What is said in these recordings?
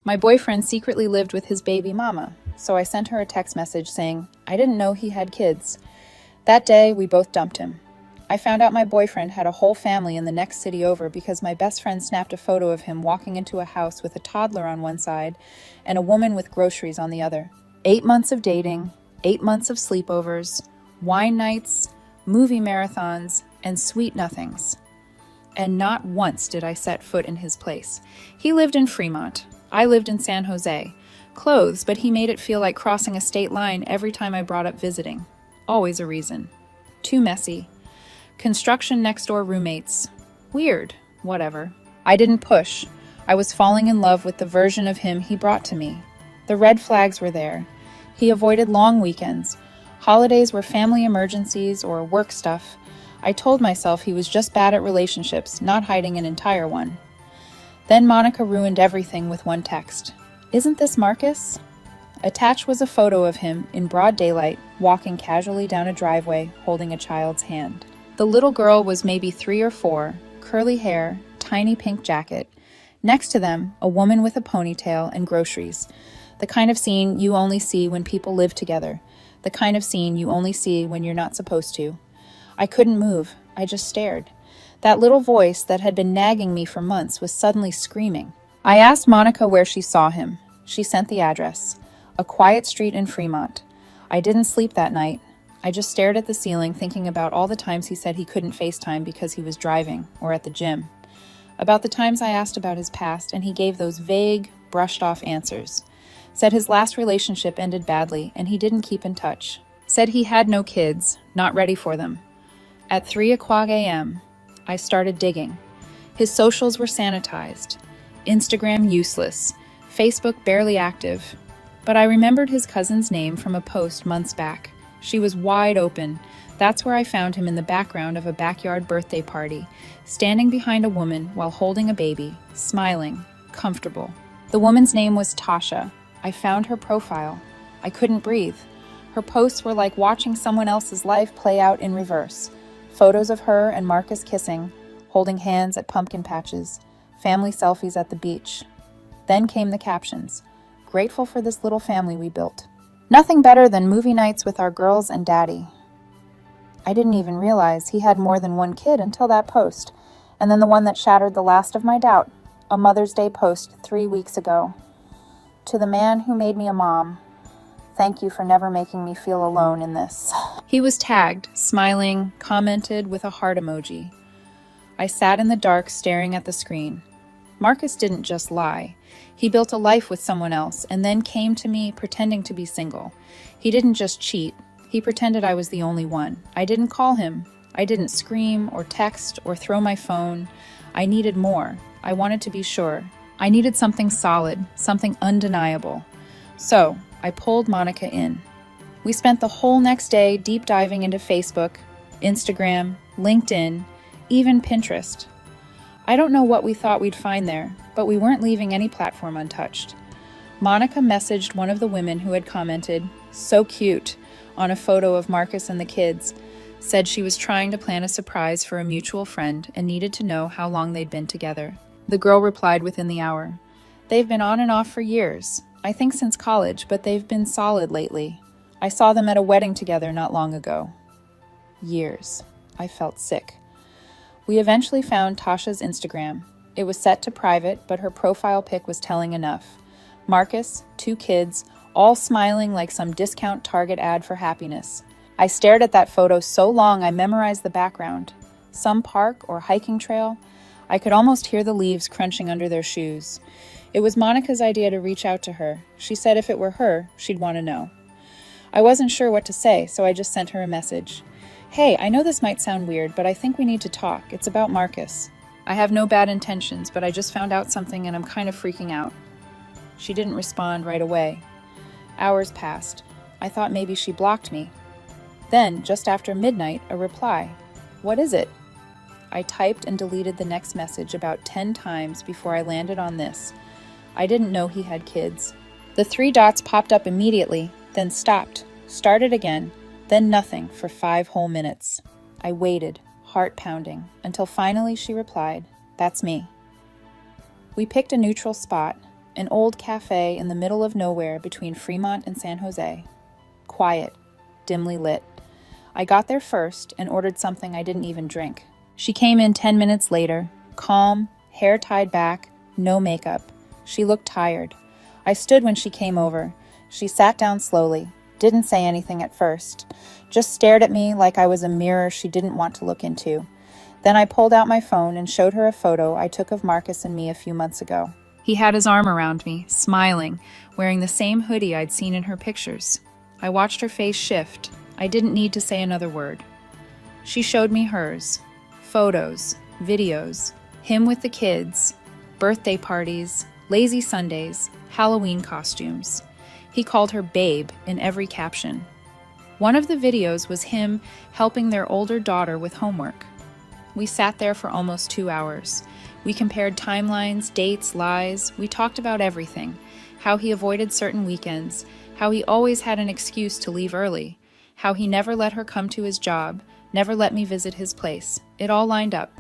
My boyfriend secretly lived with his baby mama, so I sent her a text message saying, I didn't know he had kids. That day, we both dumped him. I found out my boyfriend had a whole family in the next city over because my best friend snapped a photo of him walking into a house with a toddler on one side and a woman with groceries on the other. 8 months of dating, 8 months of sleepovers, wine nights, movie marathons, and sweet nothings. And not once did I set foot in his place. He lived in Fremont. I lived in San Jose. Clothes, but he made it feel like crossing a state line every time I brought up visiting. Always a reason. Too messy. Construction next door roommates. Weird. Whatever. I didn't push. I was falling in love with the version of him he brought to me. The red flags were there. He avoided long weekends. Holidays were family emergencies or work stuff. I told myself he was just bad at relationships, not hiding an entire one. Then Monica ruined everything with one text. Isn't this Marcus? Attached was a photo of him in broad daylight, walking casually down a driveway, holding a child's hand. The little girl was maybe 3 or 4, curly hair, tiny pink jacket. Next to them, a woman with a ponytail and groceries. The kind of scene you only see when people live together. The kind of scene you only see when you're not supposed to. I couldn't move. I just stared. That little voice that had been nagging me for months was suddenly screaming. I asked Monica where she saw him. She sent the address. A quiet street in Fremont. I didn't sleep that night. I just stared at the ceiling, thinking about all the times he said he couldn't FaceTime because he was driving or at the gym. About the times I asked about his past, and he gave those vague, brushed-off answers. Said his last relationship ended badly, and he didn't keep in touch. Said he had no kids, not ready for them. At 3:00 a.m., I started digging. His socials were sanitized. Instagram useless. Facebook barely active. But I remembered his cousin's name from a post months back. She was wide open. That's where I found him in the background of a backyard birthday party, standing behind a woman while holding a baby, smiling, comfortable. The woman's name was Tasha. I found her profile. I couldn't breathe. Her posts were like watching someone else's life play out in reverse. Photos of her and Marcus kissing, holding hands at pumpkin patches, family selfies at the beach. Then came the captions. Grateful for this little family we built. Nothing better than movie nights with our girls and daddy. I didn't even realize he had more than one kid until that post, and then the one that shattered the last of my doubt, a Mother's Day post 3 weeks ago. To the man who made me a mom, thank you for never making me feel alone in this. He was tagged, smiling, commented with a heart emoji. I sat in the dark staring at the screen. Marcus didn't just lie. He built a life with someone else and then came to me pretending to be single. He didn't just cheat. He pretended I was the only one. I didn't call him. I didn't scream or text or throw my phone. I needed more. I wanted to be sure. I needed something solid, something undeniable. So I pulled Monica in. We spent the whole next day deep diving into Facebook, Instagram, LinkedIn, even Pinterest. I don't know what we thought we'd find there, but we weren't leaving any platform untouched. Monica messaged one of the women who had commented, "So cute," on a photo of Marcus and the kids, said she was trying to plan a surprise for a mutual friend and needed to know how long they'd been together. The girl replied within the hour, "They've been on and off for years. I think since college, but they've been solid lately. I saw them at a wedding together not long ago." Years. I felt sick. We eventually found Tasha's Instagram. It was set to private, but her profile pic was telling enough. Marcus, 2 kids, all smiling like some discount Target ad for happiness. I stared at that photo so long I memorized the background. Some park or hiking trail. I could almost hear the leaves crunching under their shoes. It was Monica's idea to reach out to her. She said if it were her, she'd want to know. I wasn't sure what to say, so I just sent her a message. "Hey, I know this might sound weird, but I think we need to talk. It's about Marcus. I have no bad intentions, but I just found out something and I'm kind of freaking out." She didn't respond right away. Hours passed. I thought maybe she blocked me. Then, just after midnight, a reply. "What is it?" I typed and deleted the next message about 10 times before I landed on this. I didn't know he had kids. The 3 dots popped up immediately, then stopped, started again, then nothing for 5 whole minutes. I waited, heart pounding, until finally she replied, "That's me." We picked a neutral spot. an old cafe in the middle of nowhere between Fremont and San Jose. Quiet, dimly lit. I got there first and ordered something I didn't even drink. She came in 10 minutes later, calm, hair tied back, no makeup. She looked tired. I stood when she came over. She sat down slowly, didn't say anything at first, just stared at me like I was a mirror she didn't want to look into. Then I pulled out my phone and showed her a photo I took of Marcus and me a few months ago. He had his arm around me, smiling, wearing the same hoodie I'd seen in her pictures. I watched her face shift. I didn't need to say another word. She showed me hers. Photos, videos, him with the kids, birthday parties, lazy Sundays, Halloween costumes. He called her Babe in every caption. One of the videos was him helping their older daughter with homework. We sat there for almost 2 hours. We compared timelines, dates, lies. We talked about everything. How he avoided certain weekends, how he always had an excuse to leave early, how he never let her come to his job, never let me visit his place. It all lined up.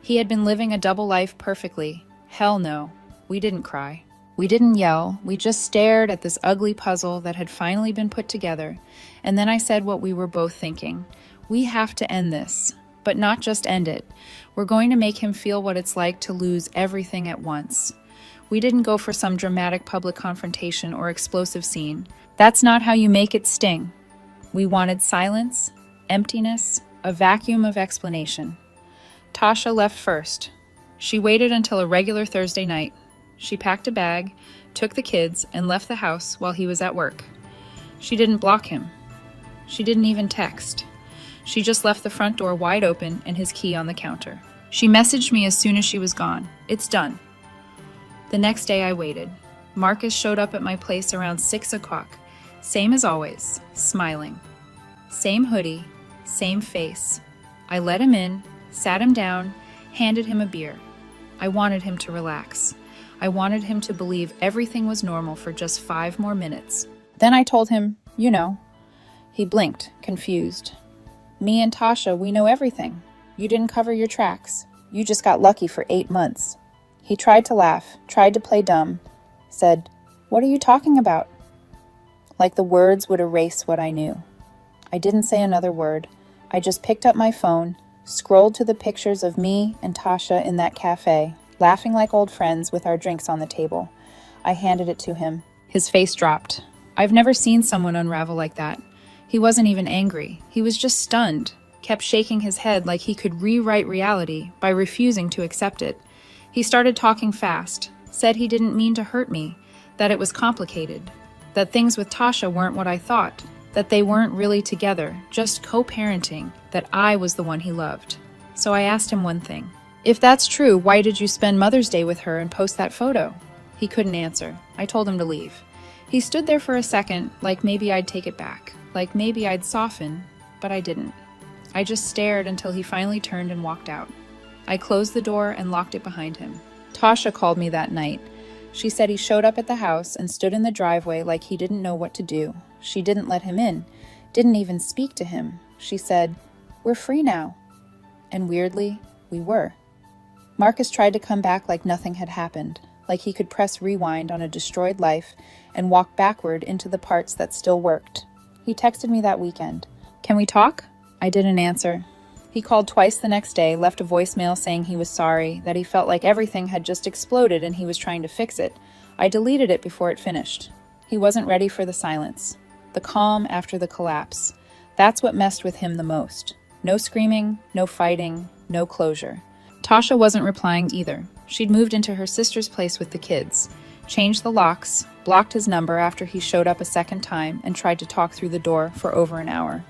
He had been living a double life perfectly. Hell no. We didn't cry. We didn't yell. We just stared at this ugly puzzle that had finally been put together. And then I said what we were both thinking. We have to end this. But not just end it. We're going to make him feel what it's like to lose everything at once. We didn't go for some dramatic public confrontation or explosive scene. That's not how you make it sting. We wanted silence, emptiness, a vacuum of explanation. Tasha left first. She waited until a regular Thursday night. She packed a bag, took the kids, and left the house while he was at work. She didn't block him. She didn't even text. She just left the front door wide open and his key on the counter. She messaged me as soon as she was gone. It's done. The next day I waited. Marcus showed up at my place around 6 o'clock. Same as always, smiling. Same hoodie, same face. I let him in, sat him down, handed him a beer. I wanted him to relax. I wanted him to believe everything was normal for just 5 more minutes. Then I told him, you know. He blinked, confused. Me and Tasha, we know everything. You didn't cover your tracks. You just got lucky for 8 months. He tried to laugh, tried to play dumb, said, "What are you talking about?" Like the words would erase what I knew. I didn't say another word. I just picked up my phone, scrolled to the pictures of me and Tasha in that cafe, laughing like old friends with our drinks on the table. I handed it to him. His face dropped. I've never seen someone unravel like that. He wasn't even angry. He was just stunned, kept shaking his head like he could rewrite reality by refusing to accept it. He started talking fast, said he didn't mean to hurt me, that it was complicated, that things with Tasha weren't what I thought, that they weren't really together, just co-parenting, that I was the one he loved. So I asked him one thing. If that's true, why did you spend Mother's Day with her and post that photo? He couldn't answer. I told him to leave. He stood there for a second, like maybe I'd take it back, like maybe I'd soften, but I didn't. I just stared until he finally turned and walked out. I closed the door and locked it behind him. Tasha called me that night. She said he showed up at the house and stood in the driveway like he didn't know what to do. She didn't let him in, didn't even speak to him. She said, "We're free now." And weirdly, we were. Marcus tried to come back like nothing had happened, like he could press rewind on a destroyed life and walk backward into the parts that still worked. He texted me that weekend. "Can we talk?" I didn't answer. He called twice the next day, left a voicemail saying he was sorry, that he felt like everything had just exploded and he was trying to fix it. I deleted it before it finished. He wasn't ready for the silence, the calm after the collapse. That's what messed with him the most. No screaming, no fighting, no closure. Tasha wasn't replying either. She'd moved into her sister's place with the kids, changed the locks, blocked his number after he showed up a second time, and tried to talk through the door for over an hour.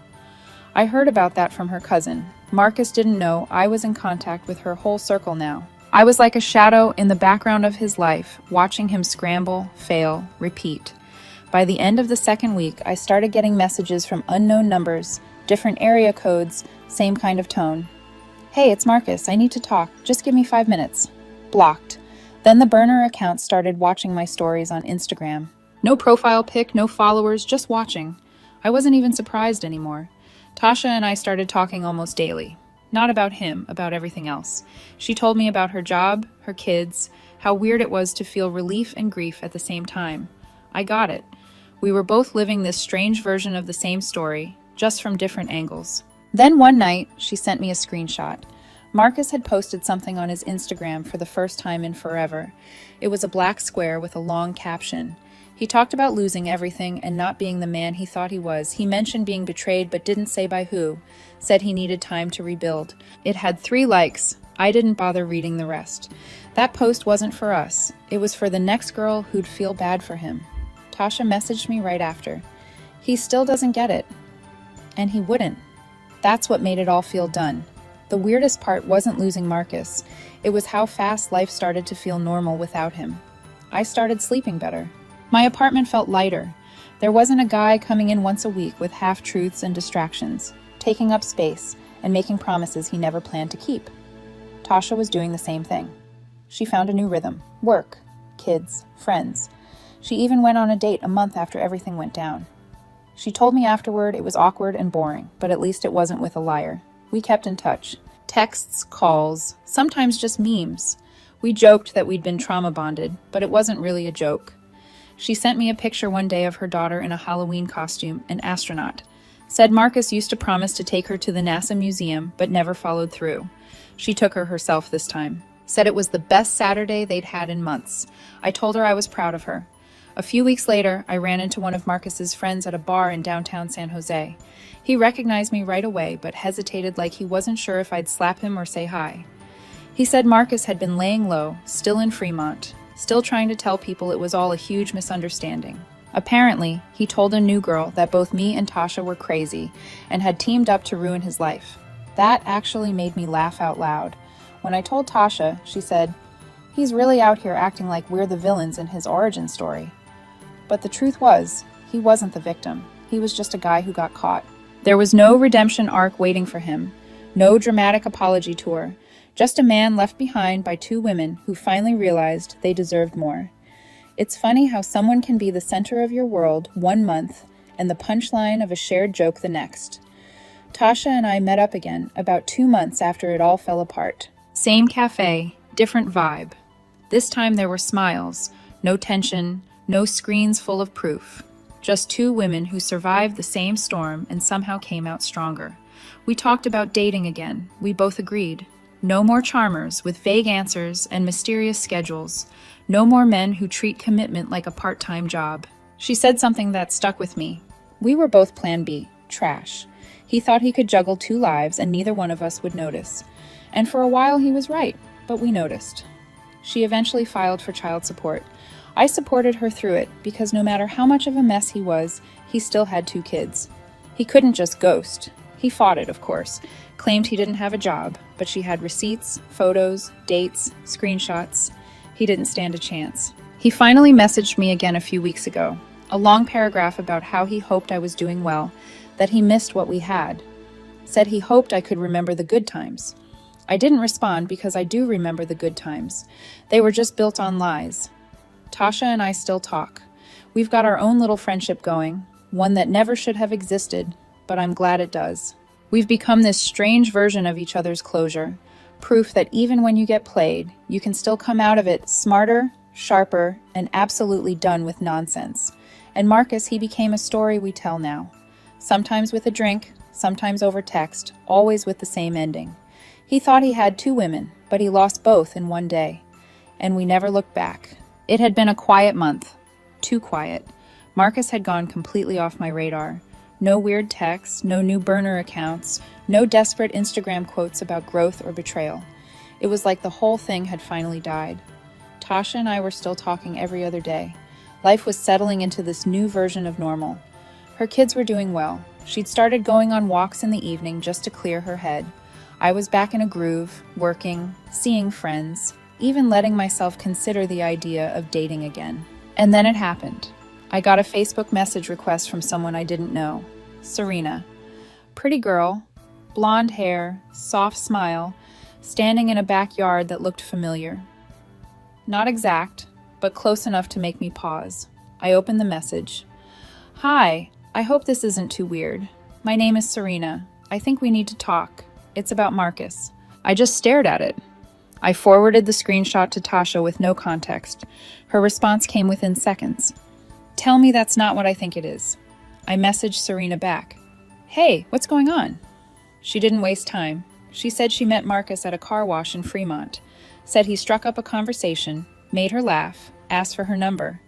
I heard about that from her cousin. Marcus didn't know I was in contact with her whole circle now. I was like a shadow in the background of his life, watching him scramble, fail, repeat. By the end of the second week, I started getting messages from unknown numbers, different area codes, same kind of tone. "Hey, it's Marcus. I need to talk. Just give me 5 minutes." Blocked. Then the burner account started watching my stories on Instagram. No profile pic, no followers, just watching. I wasn't even surprised anymore. Tasha and I started talking almost daily. Not about him, about everything else. She told me about her job, her kids, how weird it was to feel relief and grief at the same time. I got it. We were both living this strange version of the same story, just from different angles. Then one night, she sent me a screenshot. Marcus had posted something on his Instagram for the first time in forever. It was a black square with a long caption. He talked about losing everything and not being the man he thought he was. He mentioned being betrayed but didn't say by who, said he needed time to rebuild. It had 3 likes. I didn't bother reading the rest. That post wasn't for us. It was for the next girl who'd feel bad for him. Tasha messaged me right after. He still doesn't get it. And he wouldn't. That's what made it all feel done. The weirdest part wasn't losing Marcus. It was how fast life started to feel normal without him. I started sleeping better. My apartment felt lighter. There wasn't a guy coming in once a week with half-truths and distractions, taking up space and making promises he never planned to keep. Tasha was doing the same thing. She found a new rhythm: work, kids, friends. She even went on a date a month after everything went down. She told me afterward it was awkward and boring, but at least it wasn't with a liar. We kept in touch. Texts, calls, sometimes just memes. We joked that we'd been trauma bonded, but it wasn't really a joke. She sent me a picture one day of her daughter in a Halloween costume, an astronaut. Said Marcus used to promise to take her to the NASA museum, but never followed through. She took her herself this time. Said it was the best Saturday they'd had in months. I told her I was proud of her. A few weeks later, I ran into one of Marcus's friends at a bar in downtown San Jose. He recognized me right away, but hesitated like he wasn't sure if I'd slap him or say hi. He said Marcus had been laying low, still in Fremont, still trying to tell people it was all a huge misunderstanding. Apparently, he told a new girl that both me and Tasha were crazy and had teamed up to ruin his life. That actually made me laugh out loud. When I told Tasha, she said, "He's really out here acting like we're the villains in his origin story." But the truth was, he wasn't the victim. He was just a guy who got caught. There was no redemption arc waiting for him, no dramatic apology tour, just a man left behind by 2 women who finally realized they deserved more. It's funny how someone can be the center of your world one month and the punchline of a shared joke the next. Tasha and I met up again about 2 months after it all fell apart. Same cafe, different vibe. This time there were smiles, no tension, no screens full of proof. Just 2 women who survived the same storm and somehow came out stronger. We talked about dating again. We both agreed. No more charmers with vague answers and mysterious schedules. No more men who treat commitment like a part-time job. She said something that stuck with me. We were both Plan B, trash. He thought he could juggle 2 lives and neither one of us would notice. And for a while he was right, but we noticed. She eventually filed for child support. I supported her through it because no matter how much of a mess he was, he still had 2 kids. He couldn't just ghost. He fought it, of course, claimed he didn't have a job, but she had receipts, photos, dates, screenshots. He didn't stand a chance. He finally messaged me again a few weeks ago, a long paragraph about how he hoped I was doing well, that he missed what we had. Said he hoped I could remember the good times. I didn't respond because I do remember the good times. They were just built on lies. Tasha and I still talk. We've got our own little friendship going, one that never should have existed, but I'm glad it does. We've become this strange version of each other's closure, proof that even when you get played, you can still come out of it smarter, sharper, and absolutely done with nonsense. And Marcus, he became a story we tell now. Sometimes with a drink, sometimes over text, always with the same ending. He thought he had 2 women, but he lost both in one day. And we never looked back. It had been a quiet month. Too quiet. Marcus had gone completely off my radar. No weird texts, no new burner accounts, no desperate Instagram quotes about growth or betrayal. It was like the whole thing had finally died. Tasha and I were still talking every other day. Life was settling into this new version of normal. Her kids were doing well. She'd started going on walks in the evening just to clear her head. I was back in a groove, working, seeing friends, even letting myself consider the idea of dating again. And then it happened. I got a Facebook message request from someone I didn't know. Serena. Pretty girl, blonde hair, soft smile, standing in a backyard that looked familiar. Not exact, but close enough to make me pause. I opened the message. "Hi, I hope this isn't too weird. My name is Serena. I think we need to talk. It's about Marcus." I just stared at it. I forwarded the screenshot to Tasha with no context. Her response came within seconds. Tell me that's not what I think it is. I messaged Serena back. Hey, what's going on? She didn't waste time. She said she met Marcus at a car wash in Fremont, said he struck up a conversation, made her laugh, asked for her number.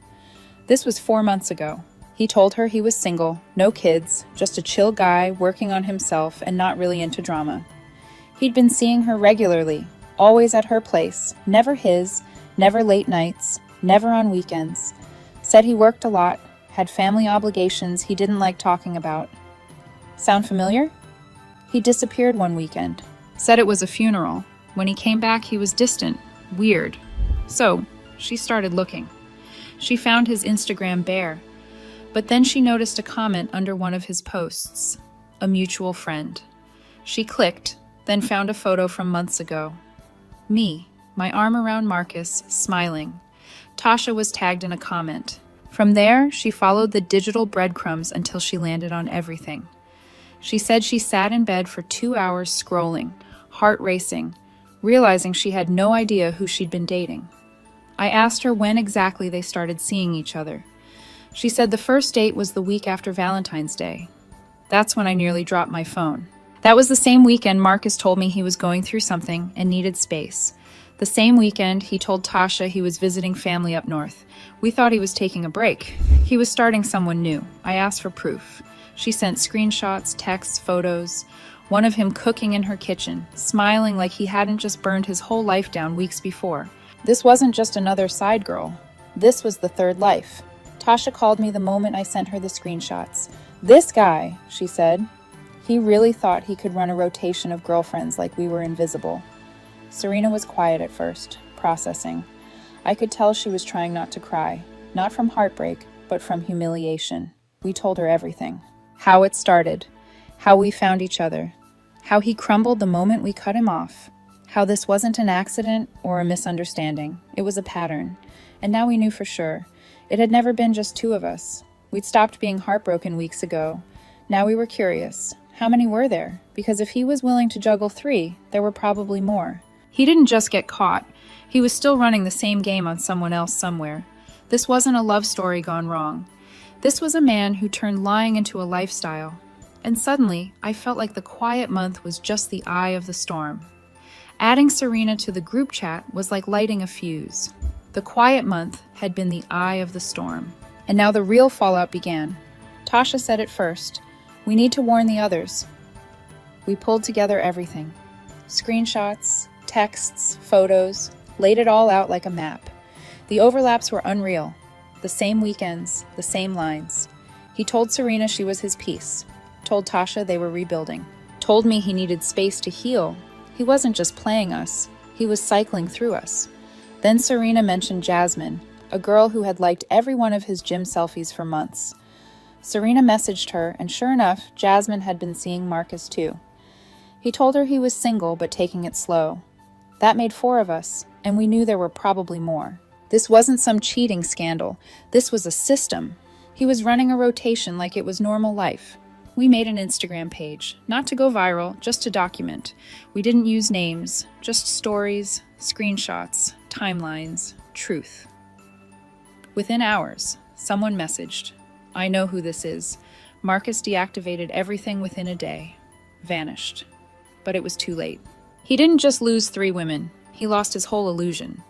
This was 4 months ago. He told her he was single, no kids, just a chill guy working on himself and not really into drama. He'd been seeing her regularly, always at her place, never his, never late nights, never on weekends. Said he worked a lot, had family obligations he didn't like talking about. Sound familiar? He disappeared one weekend. Said it was a funeral. When he came back, he was distant, weird. So, she started looking. She found his Instagram bare, but then she noticed a comment under one of his posts, a mutual friend. She clicked, then found a photo from months ago. Me, my arm around Marcus, smiling. Tasha was tagged in a comment. From there, she followed the digital breadcrumbs until she landed on everything. She said she sat in bed for 2 hours scrolling, heart racing, realizing she had no idea who she'd been dating. I asked her when exactly they started seeing each other. She said the first date was the week after Valentine's Day. That's when I nearly dropped my phone. That was the same weekend Marcus told me he was going through something and needed space. The same weekend, he told Tasha he was visiting family up north. We thought he was taking a break. He was starting someone new. I asked for proof. She sent screenshots, texts, photos. One of him cooking in her kitchen, smiling like he hadn't just burned his whole life down weeks before. This wasn't just another side girl. This was the third life. Tasha called me the moment I sent her the screenshots. This guy, she said, he really thought he could run a rotation of girlfriends like we were invisible. Serena was quiet at first, processing. I could tell she was trying not to cry, not from heartbreak, but from humiliation. We told her everything. How it started, how we found each other, how he crumbled the moment we cut him off, how this wasn't an accident or a misunderstanding. It was a pattern. And now we knew for sure. It had never been just two of us. We'd stopped being heartbroken weeks ago. Now we were curious. How many were there? Because if he was willing to juggle 3, there were probably more. He didn't just get caught. He was still running the same game on someone else somewhere. This wasn't a love story gone wrong. This was a man who turned lying into a lifestyle. And suddenly, I felt like the quiet month was just the eye of the storm. Adding Serena to the group chat was like lighting a fuse. The quiet month had been the eye of the storm. And now the real fallout began. Tasha said it first. We need to warn the others. We pulled together everything. Screenshots, texts, photos, laid it all out like a map. The overlaps were unreal. The same weekends, the same lines. He told Serena she was his piece. Told Tasha they were rebuilding. Told me he needed space to heal. He wasn't just playing us. He was cycling through us. Then Serena mentioned Jasmine, a girl who had liked every one of his gym selfies for months. Serena messaged her, and sure enough, Jasmine had been seeing Marcus too. He told her he was single but taking it slow. That made 4 of us, and we knew there were probably more. This wasn't some cheating scandal. This was a system. He was running a rotation like it was normal life. We made an Instagram page, not to go viral, just to document. We didn't use names, just stories, screenshots, timelines, truth. Within hours, someone messaged, I know who this is. Marcus deactivated everything within a day. Vanished. But it was too late. He didn't just lose 3 women. He lost his whole illusion.